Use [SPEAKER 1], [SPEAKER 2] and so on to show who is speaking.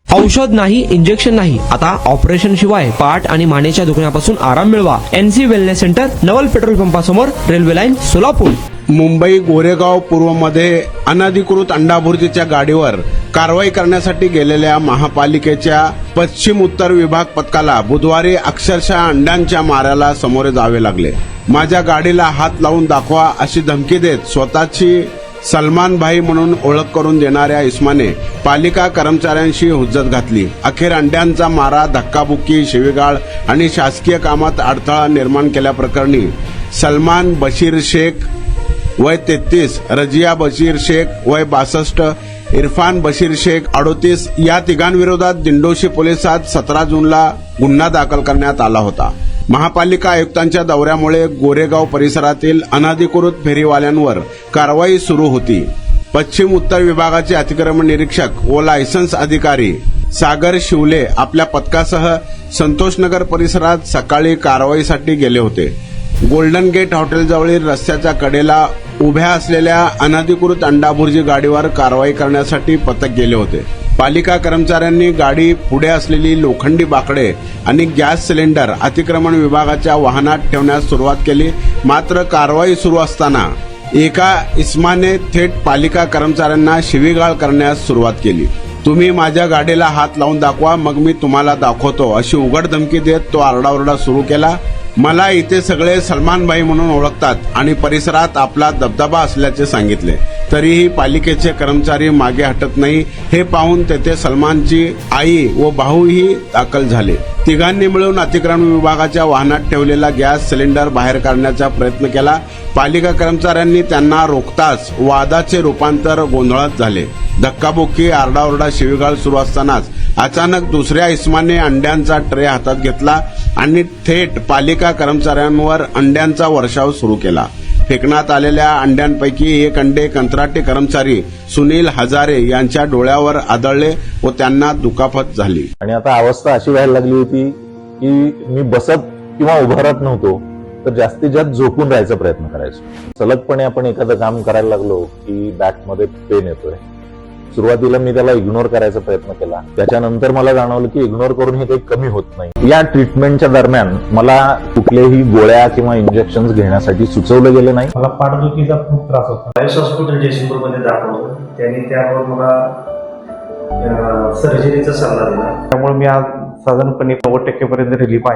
[SPEAKER 1] औषध नाही, इंजेक्शन नाही, आता ऑपरेशन शिवाय पाठ आणि मानेच्या दुखण्यापासून आराम मिळवा. NC wellness centre, Naval petrol पंपासमोर, रेल्वे लाईन, सोलापूर.
[SPEAKER 2] मुंबई गोरेगाव पूर्वमध्ये अनधिकृत अंडाभुर्जीच्या गाडीवर कारवाई करण्यासाठी गेलेल्या महापालिकेच्या पश्चिम उत्तर विभाग पथकाला बुधवारी अक्षरशः अंड्यांच्या माऱ्याला सामोरे जावे लागले. माझ्या गाडीला हात लावून दाखवा अशी धमकी देत स्वतःची सलमान भाई म्हणून ओळख करून देणाऱ्या इस्माने पालिका कर्मचाऱ्यांशी हुज्जत घातली. अखेर अंड्यांचा मारा, धक्काबुक्की, शिवीगाळ आणि शासकीय कामात अडथळा निर्माण केल्याप्रकरणी सलमान बशीर शेख वय 33, रजिया बशीर शेख वय 62, इरफान बशीर शेख 38 या तिघांविरोधात दिंडोशी पोलिसात 17 जूनला गुन्हा दाखल करण्यात आला होता. महापालिका आयुक्तांच्या दौऱ्यामुळे गोरेगाव परिसरातील अनधिकृत फेरीवाल्यांवर कारवाई सुरू होती. पश्चिम उत्तर विभागाचे अतिक्रमण निरीक्षक व लायसन्स अधिकारी सागर शिवले आपल्या पथकासह संतोषनगर परिसरात सकाळी कारवाईसाठी गेले होते. गोल्डन गेट हॉटेलजवळील रस्त्याच्या कडेला उभ्या असलेल्या अनधिकृत अंडाभुर्जी गाडीवर कारवाई करण्यासाठी पथक गेले होते. पालिका कर्मचाऱ्यांनी गाडी पुढे असलेली लोखंडी बाकडे आणि गॅस सिलेंडर अतिक्रमण विभागाच्या वाहनात ठेवण्यास सुरुवात केली. मात्र कारवाई सुरू असताना एका इस्माने थेट पालिका कर्मचाऱ्यांना शिवीगाळ करण्यास सुरुवात केली. तुम्ही माझ्या गाडीला हात लावून दाखवा, मग मी तुम्हाला दाखवतो अशी उघड धमकी देत तो आरडाओरडा सुरू केला. मला इथे सगळे सलमान भाई म्हणून ओळखतात आणि परिसरात आपला दबदबा असल्याचे सांगितले. तरीही पालिकेचे कर्मचारी मागे हटत नाही. हे पाहून तेथे सलमानची आई व भाऊही दाखल झाले. तिघांनी मिळून अतिक्रमण विभागाच्या वाहनात ठेवलेला गॅस सिलेंडर बाहेर काढण्याचा प्रयत्न केला. पालिका कर्मचाऱ्यांनी त्यांना रोखताच वादाचे रूपांतर गोंधळात झाले. धक्काबुक्की, आरडाओरडा, शिवीगाळ सुरू असतानाच अचानक दुसऱ्या इस्माने अंड्यांचा ट्रे हातात घेतला आणि थेट पालिका कर्मचाऱ्यांवर अंड्यांचा वर्षाव सुरू केला. फेकण्यात आलेल्या अंड्यांपैकी एक अंडे कंत्राटी कर्मचारी सुनील हजारे यांच्या डोळ्यावर आदळले व त्यांना दुखापत झाली.
[SPEAKER 3] आणि आता अवस्था अशी व्हायला लागली होती की मी बसत किंवा उभं राहत नव्हतो, तर जास्तीत जास्त झोपून राहायचा प्रयत्न करायचो. सलगपणे आपण एखादं काम करायला लागलो की बॅकमध्ये पेन येतोय. सुरुवातीला मी त्याला इग्नोर करायचा प्रयत्न केला. त्याच्यानंतर मला जाणवलं की इग्नोर करून हे काही कमी होत नाही. या ट्रीटमेंटच्या दरम्यान मला कुठलेही गोळ्या किंवा इंजेक्शन घेण्यासाठी सुचवलं गेलं नाही.
[SPEAKER 4] मला पाठदुखीचा खूप त्रास होता. आयुष हॉस्पिटल जयसिंगपूरमध्ये दाखवलं. त्यांनी त्यावर मला सर्जरीचा सल्ला दिला. त्यामुळे मी आज साधारणपणे 90% रिलीफ आहे.